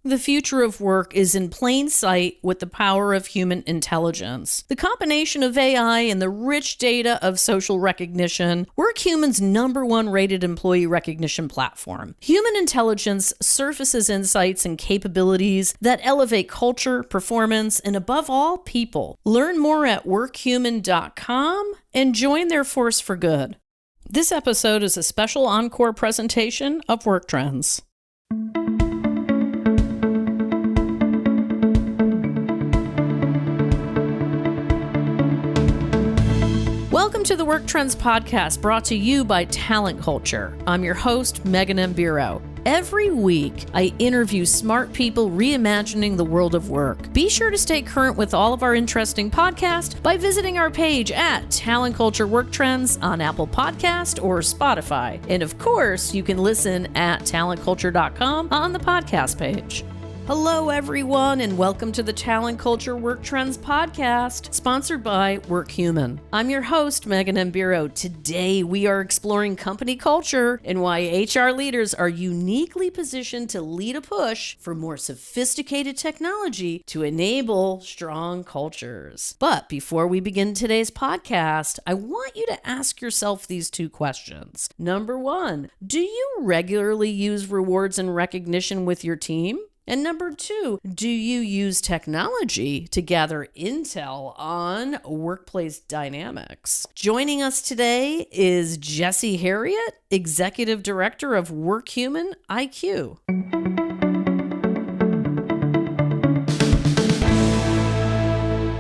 The future of work is in plain sight with the power of human intelligence. The combination of AI and the rich data of social recognition, WorkHuman's #1 rated employee recognition platform. Human intelligence surfaces insights and capabilities that elevate culture, performance, and above all, people. Learn more at workhuman.com and join their force for good. This episode is a special encore presentation of Work Trends. Welcome to the Work Trends podcast, brought to you by Talent Culture. I'm your host, Megan Mbiro. Every week, I interview smart people reimagining the world of work. Be sure to stay current with all of our interesting podcasts by visiting our page at Talent Culture Work Trends on Apple Podcast or Spotify. And of course, you can listen at talentculture.com on the podcast page. Hello, everyone, and welcome to the Talent Culture Work Trends podcast, sponsored by WorkHuman. I'm your host, Megan Mbiro. Today, we are exploring company culture and why HR leaders are uniquely positioned to lead a push for more sophisticated technology to enable strong cultures. But before we begin today's podcast, I want you to ask yourself these two questions. Number one, do you regularly use rewards and recognition with your team? And number two, do you use technology to gather intel on workplace dynamics? Joining us today is Jesse Harriet, Executive Director of WorkHuman IQ.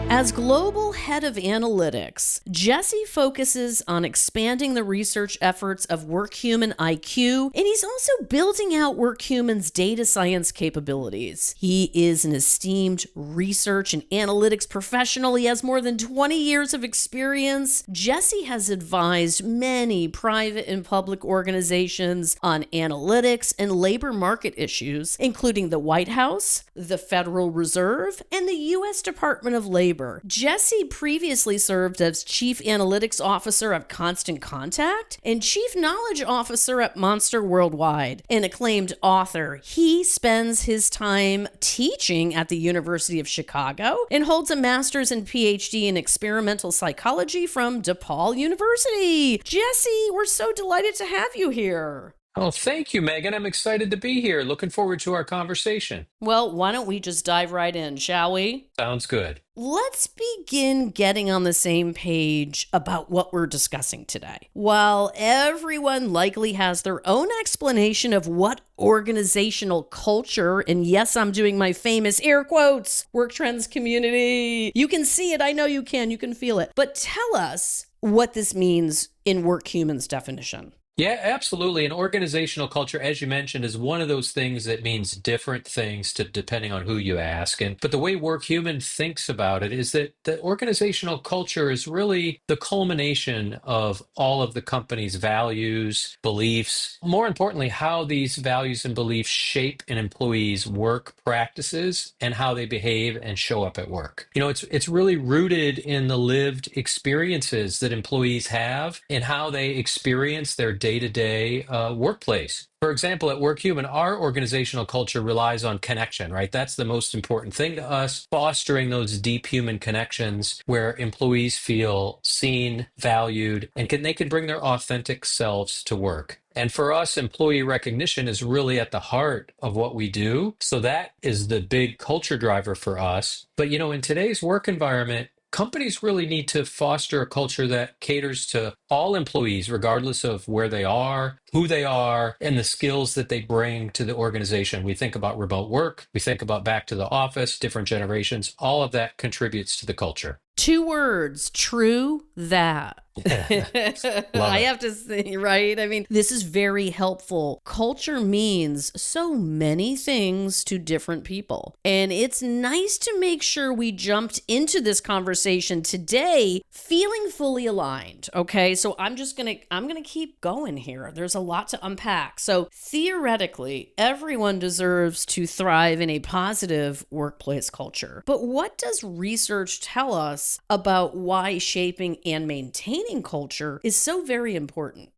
As Global Head of Analytics, Jesse focuses on expanding the research efforts of WorkHuman IQ, and he's also building out WorkHuman's data science capabilities. He is an esteemed research and analytics professional. He has more than 20 years of experience. Jesse has advised many private and public organizations on analytics and labor market issues, including the White House, the Federal Reserve, and the U.S. Department of Labor. Jesse previously served as Chief Analytics Officer at Constant Contact and Chief Knowledge Officer at Monster Worldwide. An acclaimed author, he spends his time teaching at the University of Chicago and holds a master's and PhD in experimental psychology from DePaul University. Jesse, we're so delighted to have you here. Oh, thank you, Megan. I'm excited to be here. Looking forward to our conversation. Well, why don't we just dive right in, shall we? Sounds good. Let's begin getting on the same page about what we're discussing today. While everyone likely has their own explanation of what organizational culture, and yes, I'm doing my famous air quotes, Work Trends community. You can see it. I know you can feel it. But tell us what this means in WorkHuman's definition. Yeah, absolutely. An organizational culture, as you mentioned, is one of those things that means different things to depending on who you ask. But the way WorkHuman thinks about it is that the organizational culture is really the culmination of all of the company's values, beliefs, more importantly, how these values and beliefs shape an employee's work practices and how they behave and show up at work. You know, it's really rooted in the lived experiences that employees have and how they experience their day-to-day workplace. For example, at WorkHuman, our organizational culture relies on connection, right? That's the most important thing to us, fostering those deep human connections where employees feel seen, valued, and they can bring their authentic selves to work. And for us, employee recognition is really at the heart of what we do. So that is the big culture driver for us. But, you know, in today's work environment, companies really need to foster a culture that caters to all employees, regardless of where they are, who they are, and the skills that they bring to the organization. We think about remote work, we think about back to the office, different generations. All of that contributes to the culture. 2 words, true that. I have to say, right? I mean, this is very helpful. Culture means so many things to different people. And it's nice to make sure we jumped into this conversation today feeling fully aligned. Okay. So I'm going to keep going here. There's a lot to unpack. So theoretically, everyone deserves to thrive in a positive workplace culture. But what does research tell us about why shaping and maintaining culture is so very important?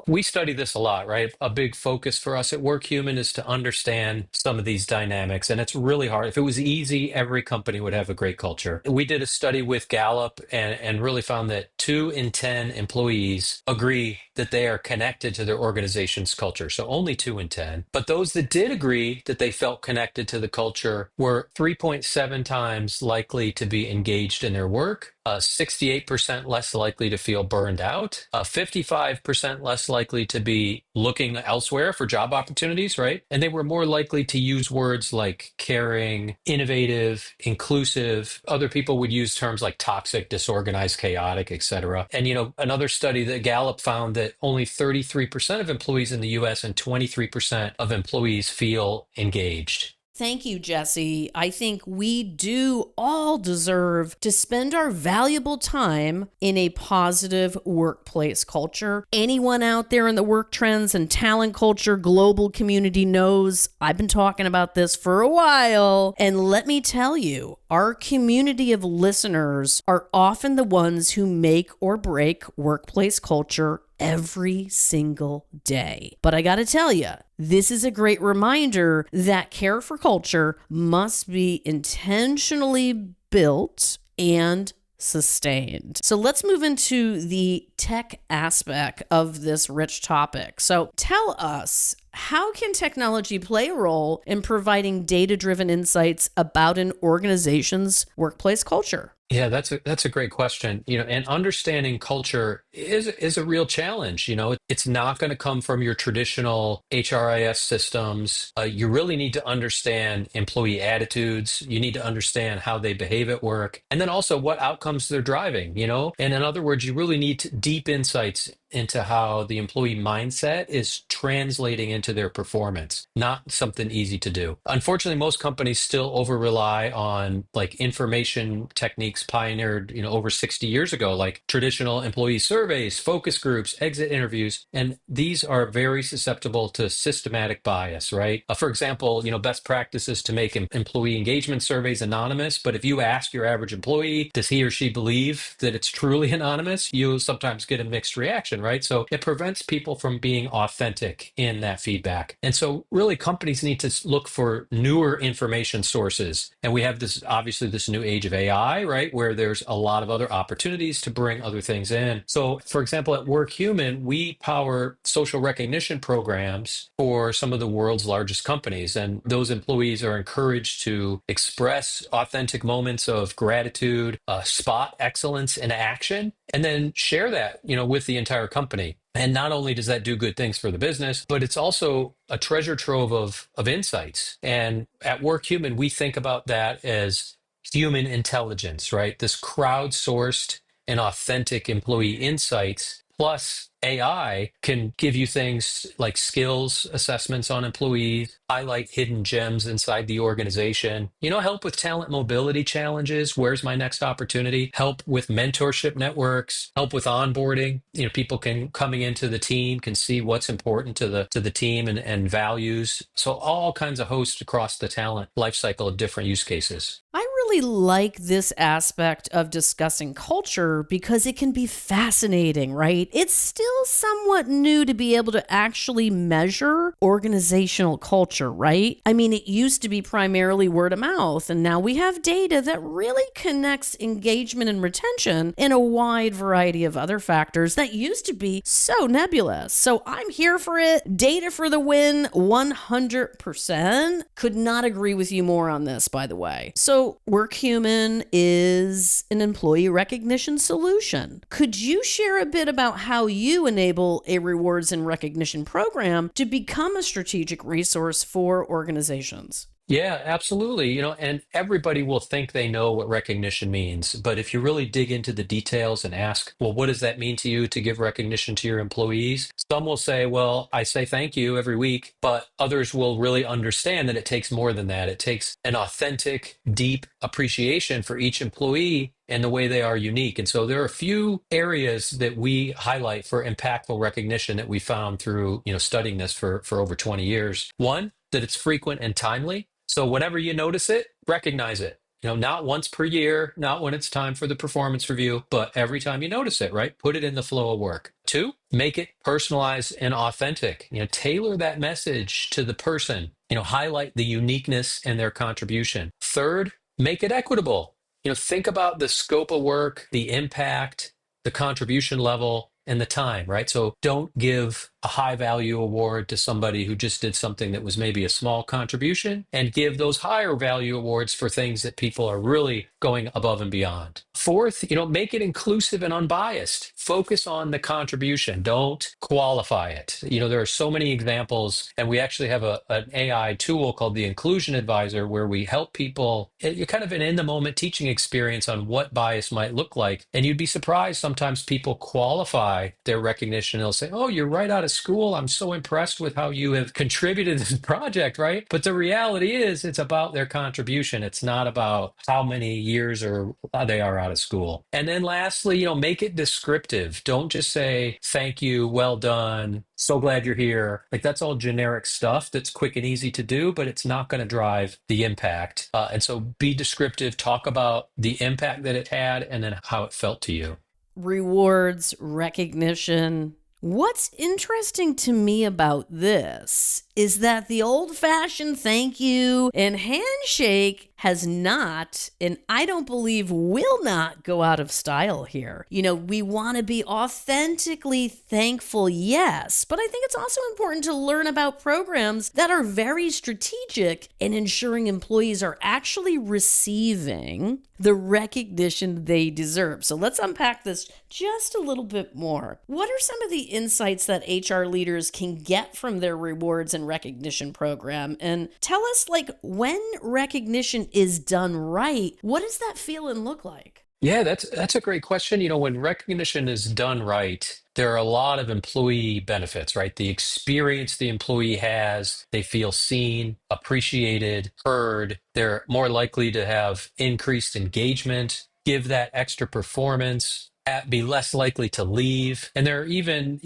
We study this a lot, right? A big focus for us at WorkHuman is to understand some of these dynamics, and it's really hard. If it was easy, every company would have a great culture. We did a study with Gallup and really found that 2 in 10 employees agree that they are connected to their organization's culture. So only 2 in 10. But those that did agree that they felt connected to the culture were 3.7 times likely to be engaged in their work, 68% less likely to feel burned out, 55% less likely to be looking elsewhere for job opportunities, right? And they were more likely to use words like caring, innovative, inclusive. Other people would use terms like toxic, disorganized, chaotic, etc. And another study that Gallup found that only 33% of employees in the US and 23% of employees feel engaged. Thank you, Jesse. I think we do all deserve to spend our valuable time in a positive workplace culture. Anyone out there in the work trends and talent culture global community knows I've been talking about this for a while. And let me tell you, our community of listeners are often the ones who make or break workplace culture every single day. But I got to tell you, this is a great reminder that care for culture must be intentionally built and sustained. So let's move into the tech aspect of this rich topic. So tell us, how can technology play a role in providing data-driven insights about an organization's workplace culture? Yeah, that's a great question. And understanding culture is a real challenge. It's not going to come from your traditional HRIS systems. You really need to understand employee attitudes. You need to understand how they behave at work, and then also what outcomes they're driving. And in other words, you really need deep insights into how the employee mindset is translating into their performance. Not something easy to do. Unfortunately, most companies still over rely on like information techniques pioneered, over 60 years ago, like traditional employee surveys, focus groups, exit interviews, and these are very susceptible to systematic bias, right? For example, best practices to make employee engagement surveys anonymous, but if you ask your average employee, does he or she believe that it's truly anonymous, you'll sometimes get a mixed reaction, right? So it prevents people from being authentic in that feedback. And so really companies need to look for newer information sources. And we have obviously this new age of AI, right? Where there's a lot of other opportunities to bring other things in. So for example, at WorkHuman, we power social recognition programs for some of the world's largest companies. And those employees are encouraged to express authentic moments of gratitude, spot excellence in action, and then share that, with the entire company. And not only does that do good things for the business, but it's also a treasure trove of insights. And at WorkHuman, we think about that as human intelligence, right? This crowdsourced and authentic employee insights plus AI can give you things like skills assessments on employees, highlight hidden gems inside the organization, help with talent mobility challenges. Where's my next opportunity? Help with mentorship networks, help with onboarding. People coming into the team can see what's important to the team and values. So all kinds of hosts across the talent lifecycle of different use cases. I really like this aspect of discussing culture because it can be fascinating, right? It's still somewhat new to be able to actually measure organizational culture, right? I mean, it used to be primarily word of mouth, and now we have data that really connects engagement and retention in a wide variety of other factors that used to be so nebulous. So I'm here for it. Data for the win, 100%. Could not agree with you more on this, by the way. So WorkHuman is an employee recognition solution. Could you share a bit about how you enable a rewards and recognition program to become a strategic resource for organizations? Yeah, absolutely. And everybody will think they know what recognition means. But if you really dig into the details and ask, well, what does that mean to you to give recognition to your employees? Some will say, well, I say thank you every week, but others will really understand that it takes more than that. It takes an authentic, deep appreciation for each employee and the way they are unique. And so there are a few areas that we highlight for impactful recognition that we found through, studying this for over 20 years. One, that it's frequent and timely. So whenever you notice it, recognize it. Not once per year, not when it's time for the performance review, but every time you notice it, right? Put it in the flow of work. Two, make it personalized and authentic. Tailor that message to the person. Highlight the uniqueness and their contribution. Third, make it equitable. Think about the scope of work, the impact, the contribution level, and the time, right? So don't give a high value award to somebody who just did something that was maybe a small contribution, and give those higher value awards for things that people are really going above and beyond. Fourth, make it inclusive and unbiased. Focus on the contribution. Don't qualify it. There are so many examples, and we actually have an AI tool called the Inclusion Advisor where we help people, kind of an in the moment teaching experience on what bias might look like. And you'd be surprised sometimes people qualify their recognition. They'll say, "Oh, you're right out of school. I'm so impressed with how you have contributed to this project," right? But the reality is it's about their contribution. It's not about how many years or they are out of school. And then lastly, make it descriptive. Don't just say, "Thank you, well done, so glad you're here." Like, that's all generic stuff that's quick and easy to do, but it's not going to drive the impact. And so be descriptive, talk about the impact that it had and then how it felt to you. Rewards, recognition. What's interesting to me about this is that the old-fashioned thank you and handshake has not, and I don't believe will not, go out of style here. We want to be authentically thankful, yes, but I think it's also important to learn about programs that are very strategic in ensuring employees are actually receiving the recognition they deserve. So let's unpack this just a little bit more. What are some of the insights that HR leaders can get from their rewards and recognition program? And tell us, when recognition is done right, what does that feel and look like? Yeah, that's a great question. When recognition is done right, there are a lot of employee benefits, right? The experience the employee has, they feel seen, appreciated, heard. They're more likely to have increased engagement, give that extra performance, be less likely to leave. And there are even,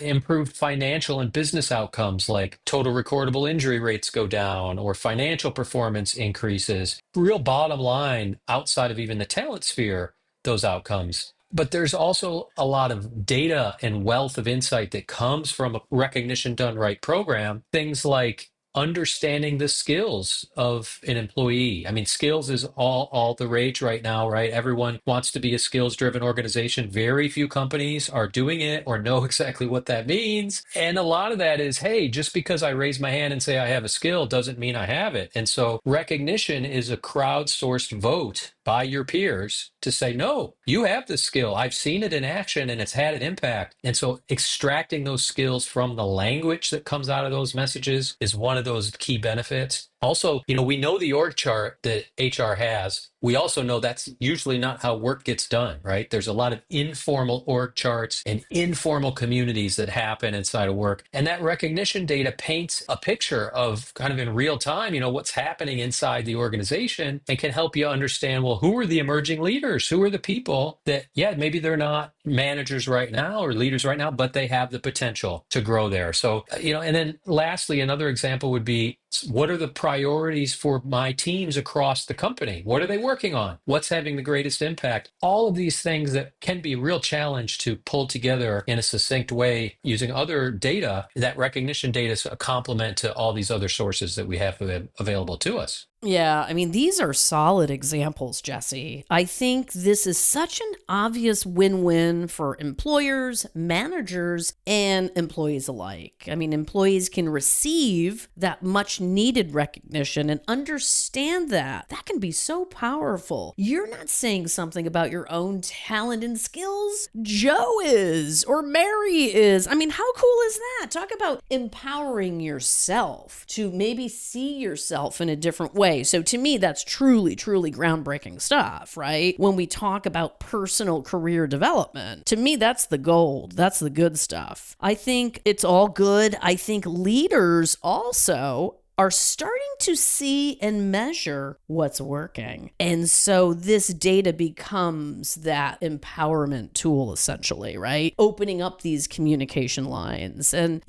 improved financial and business outcomes, like total recordable injury rates go down or financial performance increases. Real bottom line, outside of even the talent sphere, those outcomes. But there's also a lot of data and wealth of insight that comes from a recognition done right program. Things like understanding the skills of an employee. I mean, skills is all the rage right now, right? Everyone wants to be a skills-driven organization. Very few companies are doing it or know exactly what that means. And a lot of that is, hey, just because I raise my hand and say I have a skill doesn't mean I have it. And so recognition is a crowdsourced vote by your peers to say, no, you have the skill. I've seen it in action and it's had an impact. And so extracting those skills from the language that comes out of those messages is one of those key benefits. Also, we know the org chart that HR has. We also know that's usually not how work gets done, right? There's a lot of informal org charts and informal communities that happen inside of work. And that recognition data paints a picture of kind of in real time, what's happening inside the organization, and can help you understand, well, who are the emerging leaders? Who are the people that, maybe they're not managers right now or leaders right now, but they have the potential to grow there. So, and then lastly, another example would be, what are the priorities for my teams across the company? What are they working on? What's having the greatest impact? All of these things that can be a real challenge to pull together in a succinct way using other data. That recognition data is a complement to all these other sources that we have available to us. Yeah, I mean, these are solid examples, Jesse. I think this is such an obvious win-win for employers, managers, and employees alike. I mean, employees can receive that much needed recognition and understand that. That can be so powerful. You're not saying something about your own talent and skills. Joe is, or Mary is. I mean, how cool is that? Talk about empowering yourself to maybe see yourself in a different way. So to me, that's truly, truly groundbreaking stuff, right? When we talk about personal career development, to me, that's the gold. That's the good stuff. I think it's all good. I think leaders also are starting to see and measure what's working. And so this data becomes that empowerment tool, essentially, right? Opening up these communication lines. And,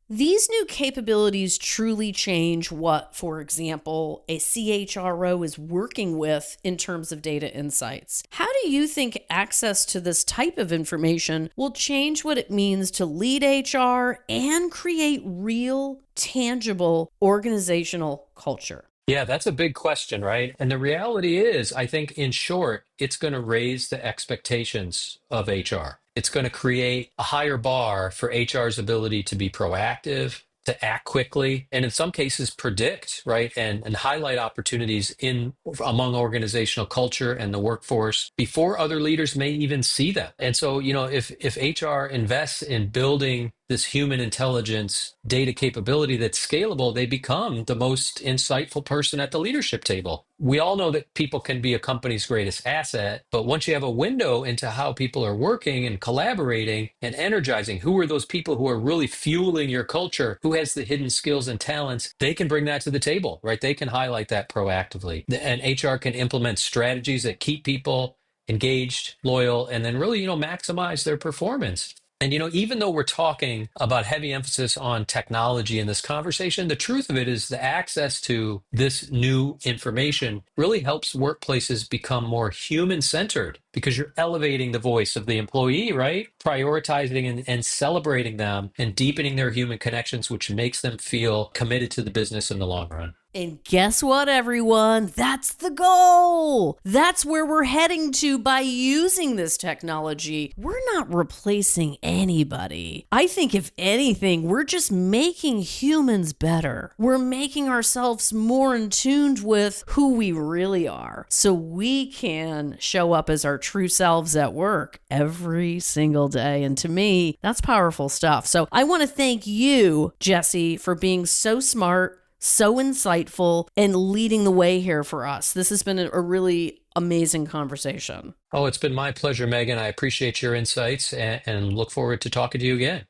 These new capabilities truly change what, for example, a CHRO is working with in terms of data insights. How do you think access to this type of information will change what it means to lead HR and create real, tangible organizational culture? Yeah, that's a big question, right? And the reality is, I think in short, it's going to raise the expectations of HR. It's going to create a higher bar for HR's ability to be proactive, to act quickly, and in some cases predict, right? And highlight opportunities in among organizational culture and the workforce before other leaders may even see them. And so, if HR invests in building this human intelligence data capability that's scalable, they become the most insightful person at the leadership table. We all know that people can be a company's greatest asset, but once you have a window into how people are working and collaborating and energizing, who are those people who are really fueling your culture, who has the hidden skills and talents, they can bring that to the table, right? They can highlight that proactively. And HR can implement strategies that keep people engaged, loyal, and then really, maximize their performance. And, even though we're talking about heavy emphasis on technology in this conversation, the truth of it is the access to this new information really helps workplaces become more human-centered because you're elevating the voice of the employee, right? Prioritizing and celebrating them and deepening their human connections, which makes them feel committed to the business in the long run. And guess what, everyone? That's the goal. That's where we're heading to by using this technology. We're not replacing anybody. I think if anything, we're just making humans better. We're making ourselves more in tune with who we really are so we can show up as our true selves at work every single day. And to me, that's powerful stuff. So I want to thank you, Jesse, for being so smart, so insightful, and leading the way here for us. This has been a really amazing conversation. Oh, it's been my pleasure, Megan. I appreciate your insights and look forward to talking to you again.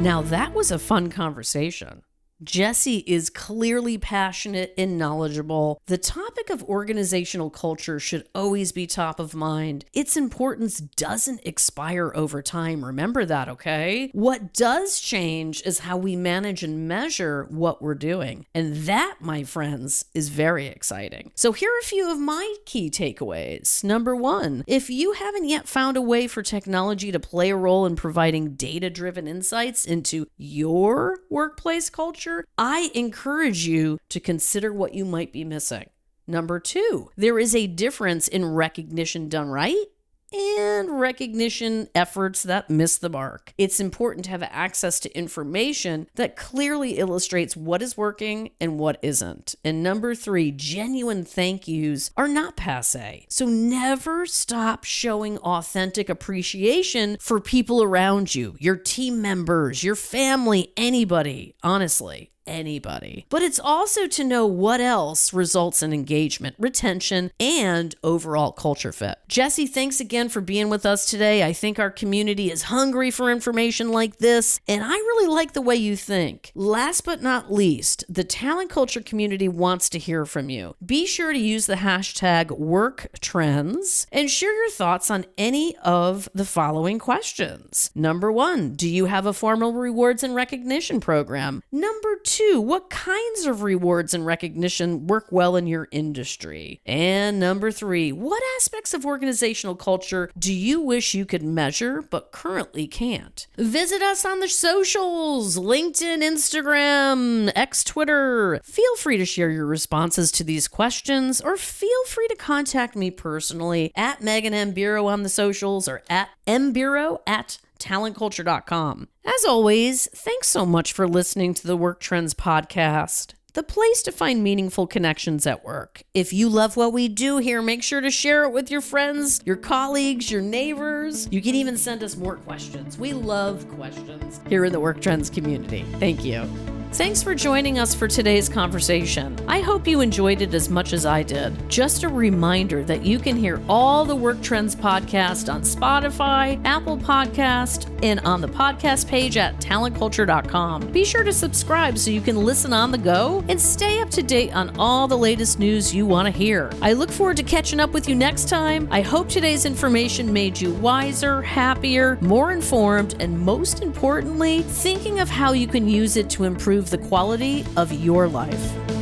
Now, that was a fun conversation. Jesse is clearly passionate and knowledgeable. The topic of organizational culture should always be top of mind. Its importance doesn't expire over time. Remember that, okay? What does change is how we manage and measure what we're doing. And that, my friends, is very exciting. So here are a few of my key takeaways. Number one, if you haven't yet found a way for technology to play a role in providing data-driven insights into your workplace culture, I encourage you to consider what you might be missing. Number two, there is a difference in recognition done right and recognition efforts that miss the mark. It's important to have access to information that clearly illustrates what is working and what isn't. And number three, genuine thank yous are not passé. So never stop showing authentic appreciation for people around you, your team members, your family, anybody, honestly. Anybody. But it's also to know what else results in engagement, retention, and overall culture fit. Jesse, thanks again for being with us today. I think our community is hungry for information like this, and I really like the way you think. Last but not least, the talent culture community wants to hear from you. Be sure to use the hashtag #WorkTrends and share your thoughts on any of the following questions. Number one, do you have a formal rewards and recognition program? Number two, what kinds of rewards and recognition work well in your industry? And number three, what aspects of organizational culture do you wish you could measure but currently can't? Visit us on the socials, LinkedIn, Instagram, X, Twitter. Feel free to share your responses to these questions, or feel free to contact me personally at Megan M. Bureau on the socials, or at mbureau@talentculture.com. As always, thanks so much for listening to the Work Trends podcast, the place to find meaningful connections at work. If you love what we do here, make sure to share it with your friends, your colleagues, your neighbors. You can even send us more questions. We love questions here in the Work Trends community. Thank you. Thanks for joining us for today's conversation. I hope you enjoyed it as much as I did. Just a reminder that you can hear all the Work Trends podcast on Spotify, Apple Podcast, and on the podcast page at talentculture.com. Be sure to subscribe so you can listen on the go and stay up to date on all the latest news you want to hear. I look forward to catching up with you next time. I hope today's information made you wiser, happier, more informed, and most importantly, thinking of how you can use it to improve the quality of your life.